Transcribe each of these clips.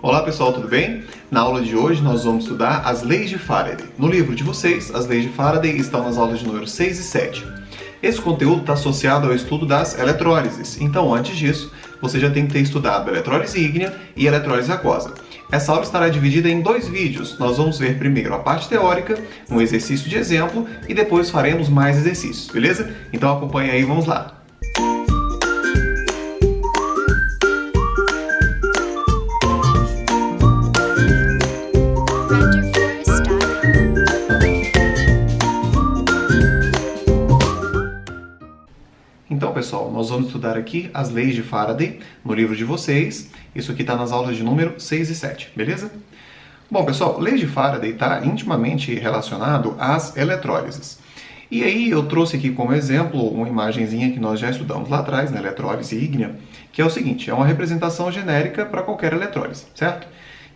Olá pessoal, tudo bem? Na aula de hoje nós vamos estudar as leis de Faraday. No livro de vocês, as leis de Faraday estão nas aulas de número 6 e 7. Esse conteúdo está associado ao estudo das eletrólises, então antes disso, você já tem que ter estudado eletrólise ígnea e eletrólise aquosa. Essa aula estará dividida em 2 vídeos. Nós vamos ver primeiro a parte teórica, um exercício de exemplo e depois faremos mais exercícios, beleza? Então acompanhe aí, vamos lá! Então, pessoal, nós vamos estudar aqui as leis de Faraday no livro de vocês. Isso aqui está nas aulas de número 6 e 7, beleza? Bom, pessoal, lei de Faraday está intimamente relacionado às eletrólises. E aí eu trouxe aqui como exemplo uma imagenzinha que nós já estudamos lá atrás, na eletrólise ígnea, que é o seguinte, é uma representação genérica para qualquer eletrólise, certo?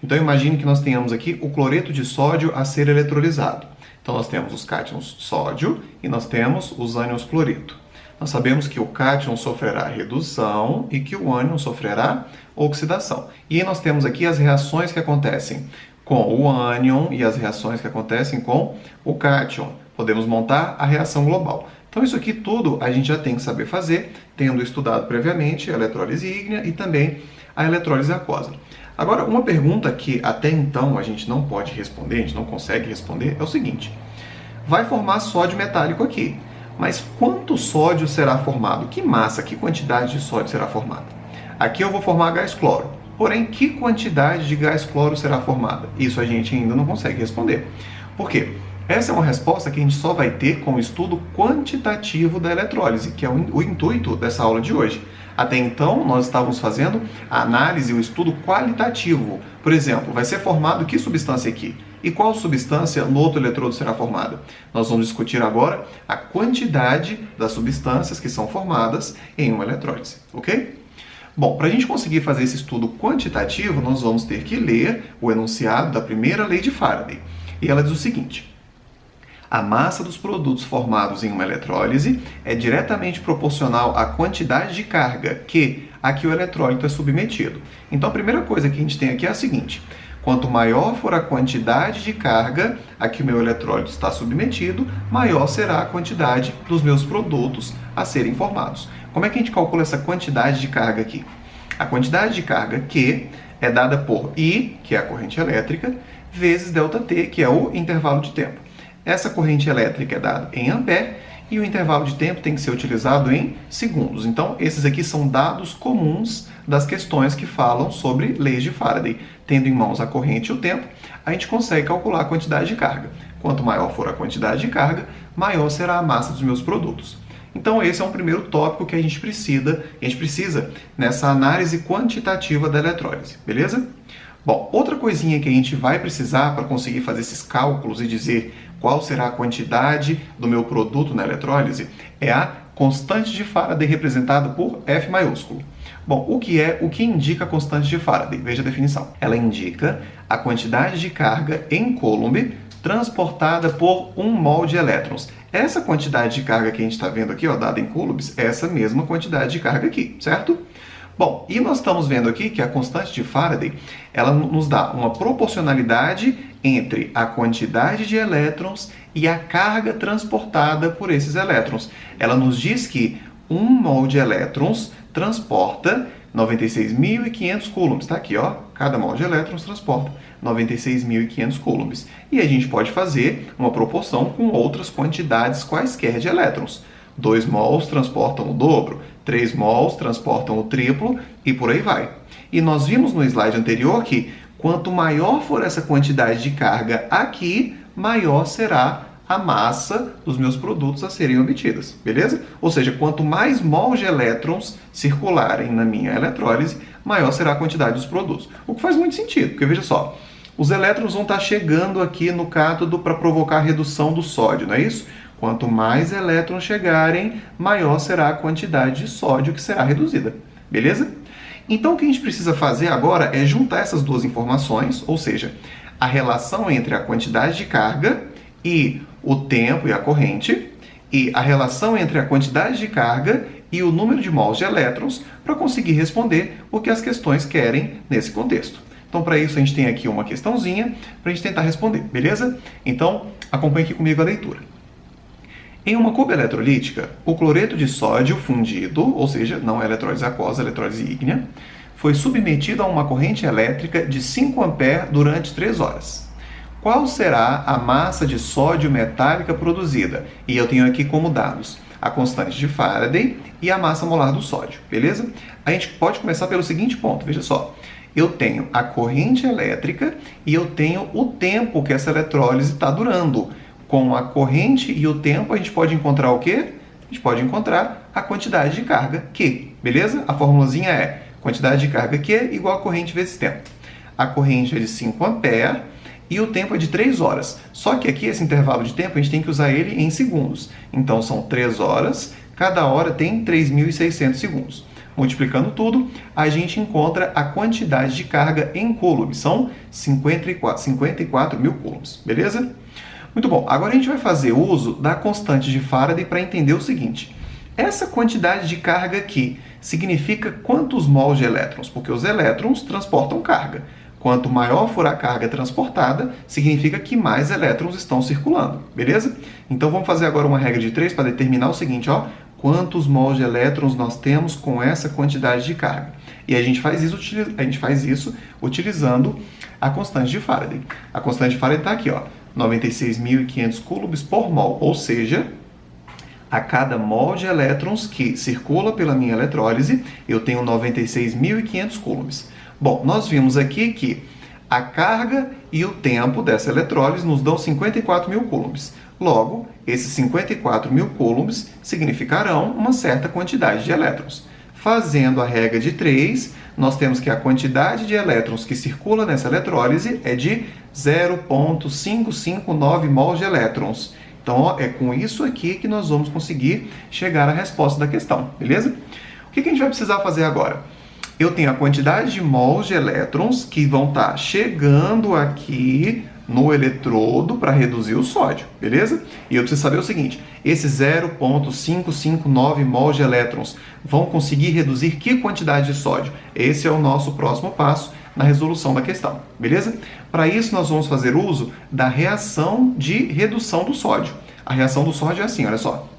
Então imagine que nós tenhamos aqui o cloreto de sódio a ser eletrolizado. Então nós temos os cátions sódio e nós temos os ânions cloreto. Nós sabemos que o cátion sofrerá redução e que o ânion sofrerá oxidação. E aí nós temos aqui as reações que acontecem com o ânion e as reações que acontecem com o cátion. Podemos montar a reação global. Então isso aqui tudo a gente já tem que saber fazer, tendo estudado previamente a eletrólise ígnea e também a eletrólise aquosa. Agora, uma pergunta que até então a gente não pode responder, a gente não consegue responder, é o seguinte. Vai formar sódio metálico aqui. Mas quanto sódio será formado? Que massa, que quantidade de sódio será formada? Aqui eu vou formar gás cloro. Porém, que quantidade de gás cloro será formada? Isso a gente ainda não consegue responder. Por quê? Essa é uma resposta que a gente só vai ter com o estudo quantitativo da eletrólise, que é o intuito dessa aula de hoje. Até então, nós estávamos fazendo a análise, o estudo qualitativo. Por exemplo, vai ser formado que substância aqui? E qual substância no outro eletrodo será formada? Nós vamos discutir agora a quantidade das substâncias que são formadas em uma eletrólise, ok? Bom, para a gente conseguir fazer esse estudo quantitativo, nós vamos ter que ler o enunciado da primeira lei de Faraday. E ela diz o seguinte: a massa dos produtos formados em uma eletrólise é diretamente proporcional à quantidade de carga a que o eletrólito é submetido. Então, a primeira coisa que a gente tem aqui é a seguinte: quanto maior for a quantidade de carga a que o meu eletrólito está submetido, maior será a quantidade dos meus produtos a serem formados. Como é que a gente calcula essa quantidade de carga aqui? A quantidade de carga Q é dada por I, que é a corrente elétrica, vezes ΔT, que é o intervalo de tempo. Essa corrente elétrica é dada em ampere e o intervalo de tempo tem que ser utilizado em segundos. Então, esses aqui são dados comuns das questões que falam sobre leis de Faraday. Tendo em mãos a corrente e o tempo, a gente consegue calcular a quantidade de carga. Quanto maior for a quantidade de carga, maior será a massa dos meus produtos. Então, esse é um primeiro tópico que a gente precisa nessa análise quantitativa da eletrólise, beleza? Bom, outra coisinha que a gente vai precisar para conseguir fazer esses cálculos e dizer qual será a quantidade do meu produto na eletrólise é a constante de Faraday representada por F maiúsculo. Bom, o que indica a constante de Faraday? Veja a definição. Ela indica a quantidade de carga em Coulomb transportada por 1 mol de elétrons. Essa quantidade de carga que a gente está vendo aqui, ó, dada em coulombs, é essa mesma quantidade de carga aqui, certo? Bom, e nós estamos vendo aqui que a constante de Faraday, ela nos dá uma proporcionalidade entre a quantidade de elétrons e a carga transportada por esses elétrons. Ela nos diz que 1 mol de elétrons transporta 96.500 coulombs. Está aqui, ó, cada mol de elétrons transporta 96.500 coulombs. E a gente pode fazer uma proporção com outras quantidades quaisquer de elétrons. 2 mols transportam o dobro, 3 mols transportam o triplo e por aí vai. E nós vimos no slide anterior que quanto maior for essa quantidade de carga aqui, maior será a massa dos meus produtos a serem obtidas, beleza? Ou seja, quanto mais mols de elétrons circularem na minha eletrólise, maior será a quantidade dos produtos. O que faz muito sentido, porque veja só, os elétrons vão estar chegando aqui no cátodo para provocar a redução do sódio, não é isso? Quanto mais elétrons chegarem, maior será a quantidade de sódio que será reduzida, beleza? Então o que a gente precisa fazer agora é juntar essas duas informações, ou seja, a relação entre a quantidade de carga e o tempo e a corrente, e a relação entre a quantidade de carga e o número de mols de elétrons para conseguir responder o que as questões querem nesse contexto. Então, para isso, a gente tem aqui uma questãozinha para a gente tentar responder, beleza? Então, acompanhe aqui comigo a leitura. Em uma cuba eletrolítica, o cloreto de sódio fundido, ou seja, não é eletrólise aquosa, é eletrólise ígnea, foi submetido a uma corrente elétrica de 5 A durante 3 horas. Qual será a massa de sódio metálica produzida? E eu tenho aqui como dados a constante de Faraday e a massa molar do sódio, beleza? A gente pode começar pelo seguinte ponto, veja só. Eu tenho a corrente elétrica e eu tenho o tempo que essa eletrólise está durando. Com a corrente e o tempo, a gente pode encontrar o quê? A gente pode encontrar a quantidade de carga Q, beleza? A formulazinha é quantidade de carga Q igual a corrente vezes tempo. A corrente é de 5 A e o tempo é de 3 horas. Só que aqui, esse intervalo de tempo, a gente tem que usar ele em segundos. Então, são 3 horas, cada hora tem 3.600 segundos. Multiplicando tudo, a gente encontra a quantidade de carga em coulombs. São 54 mil coulombs, beleza? Muito bom. Agora a gente vai fazer uso da constante de Faraday para entender o seguinte. Essa quantidade de carga aqui significa quantos mols de elétrons? Porque os elétrons transportam carga. Quanto maior for a carga transportada, significa que mais elétrons estão circulando, beleza? Então vamos fazer agora uma regra de 3 para determinar o seguinte, ó. Quantos mols de elétrons nós temos com essa quantidade de carga? E a gente faz isso utilizando a constante de Faraday. A constante de Faraday está aqui, ó, 96.500 coulombs por mol, ou seja, a cada mol de elétrons que circula pela minha eletrólise, eu tenho 96.500 coulombs. Bom, nós vimos aqui que a carga e o tempo dessa eletrólise nos dão 54 mil coulombs. Logo, esses 54 mil coulombs significarão uma certa quantidade de elétrons. Fazendo a regra de 3, nós temos que a quantidade de elétrons que circula nessa eletrólise é de 0,559 mols de elétrons. Então, ó, é com isso aqui que nós vamos conseguir chegar à resposta da questão, beleza? O que a gente vai precisar fazer agora? Eu tenho a quantidade de mols de elétrons que vão estar chegando aqui no eletrodo para reduzir o sódio, beleza? E eu preciso saber o seguinte, esses 0,559 mols de elétrons vão conseguir reduzir que quantidade de sódio? Esse é o nosso próximo passo na resolução da questão, beleza? Para isso, nós vamos fazer uso da reação de redução do sódio. A reação do sódio é assim, olha só.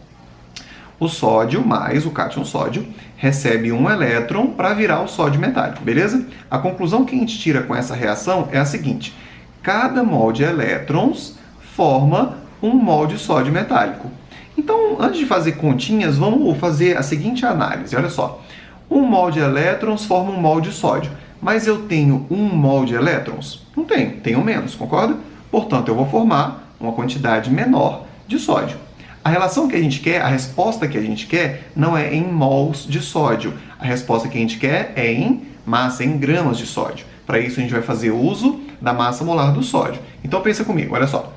O sódio mais o cátion sódio recebe um elétron para virar o sódio metálico, beleza? A conclusão que a gente tira com essa reação é a seguinte. Cada mol de elétrons forma um mol de sódio metálico. Então, antes de fazer continhas, vamos fazer a seguinte análise. Olha só. Um mol de elétrons forma um mol de sódio. Mas eu tenho um mol de elétrons? Não tenho, tenho menos, concorda? Portanto, eu vou formar uma quantidade menor de sódio. A relação que a gente quer, a resposta que a gente quer, não é em mols de sódio. A resposta que a gente quer é em massa, em gramas de sódio. Para isso, a gente vai fazer uso da massa molar do sódio. Então, pensa comigo, olha só.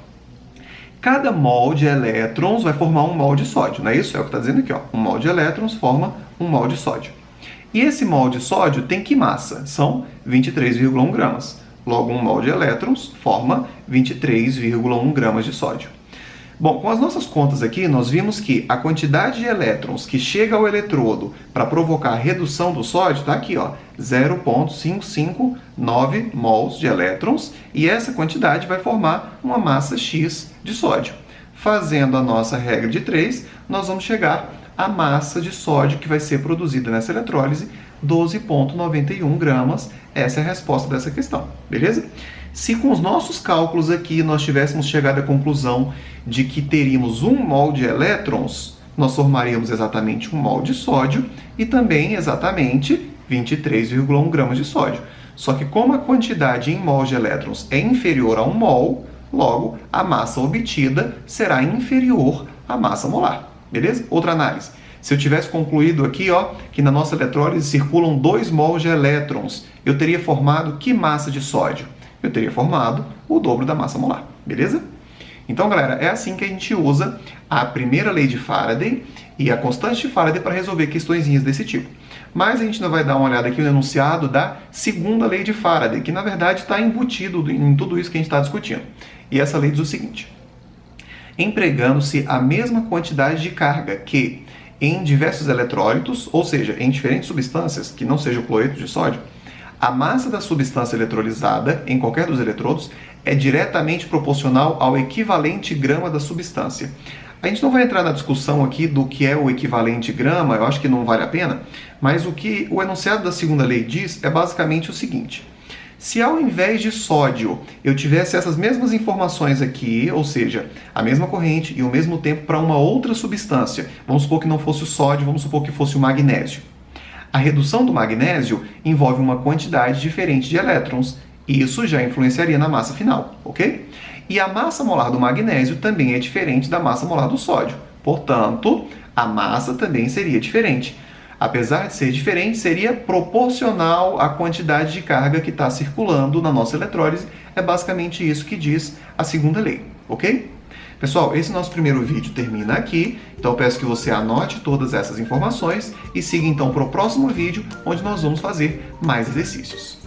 Cada mol de elétrons vai formar um mol de sódio, não é isso? É o que está dizendo aqui, ó. Um mol de elétrons forma um mol de sódio. E esse mol de sódio tem que massa? São 23,1 gramas. Logo, um mol de elétrons forma 23,1 gramas de sódio. Bom, com as nossas contas aqui, nós vimos que a quantidade de elétrons que chega ao eletrodo para provocar a redução do sódio está aqui, ó, 0,559 mols de elétrons, e essa quantidade vai formar uma massa X de sódio. Fazendo a nossa regra de 3, nós vamos chegar à massa de sódio que vai ser produzida nessa eletrólise, 12,91 gramas. Essa é a resposta dessa questão, beleza? Se com os nossos cálculos aqui nós tivéssemos chegado à conclusão de que teríamos um mol de elétrons, nós formaríamos exatamente um mol de sódio e também exatamente 23,1 gramas de sódio. Só que como a quantidade em mols de elétrons é inferior a 1 mol, logo a massa obtida será inferior à massa molar, beleza? Outra análise. Se eu tivesse concluído aqui, ó, que na nossa eletrólise circulam 2 mols de elétrons, eu teria formado que massa de sódio? Eu teria formado o dobro da massa molar, beleza? Então, galera, é assim que a gente usa a primeira lei de Faraday e a constante de Faraday para resolver questõezinhas desse tipo. Mas a gente ainda vai dar uma olhada aqui no enunciado da segunda lei de Faraday, que na verdade está embutido em tudo isso que a gente está discutindo. E essa lei diz o seguinte: empregando-se a mesma quantidade de carga que em diversos eletrólitos, ou seja, em diferentes substâncias, que não seja o cloreto de sódio, A massa da substância eletrolizada em qualquer dos eletrodos é diretamente proporcional ao equivalente grama da substância. A gente não vai entrar na discussão aqui do que é o equivalente grama, eu acho que não vale a pena, mas o que o enunciado da segunda lei diz é basicamente o seguinte: se ao invés de sódio eu tivesse essas mesmas informações aqui, ou seja, a mesma corrente e o mesmo tempo para uma outra substância, vamos supor que não fosse o sódio, vamos supor que fosse o magnésio. A redução do magnésio envolve uma quantidade diferente de elétrons, e isso já influenciaria na massa final, ok? E a massa molar do magnésio também é diferente da massa molar do sódio, portanto, a massa também seria diferente. Apesar de ser diferente, seria proporcional à quantidade de carga que está circulando na nossa eletrólise. É basicamente isso que diz a segunda lei, ok? Pessoal, esse nosso primeiro vídeo termina aqui, então eu peço que você anote todas essas informações e siga então para o próximo vídeo, onde nós vamos fazer mais exercícios.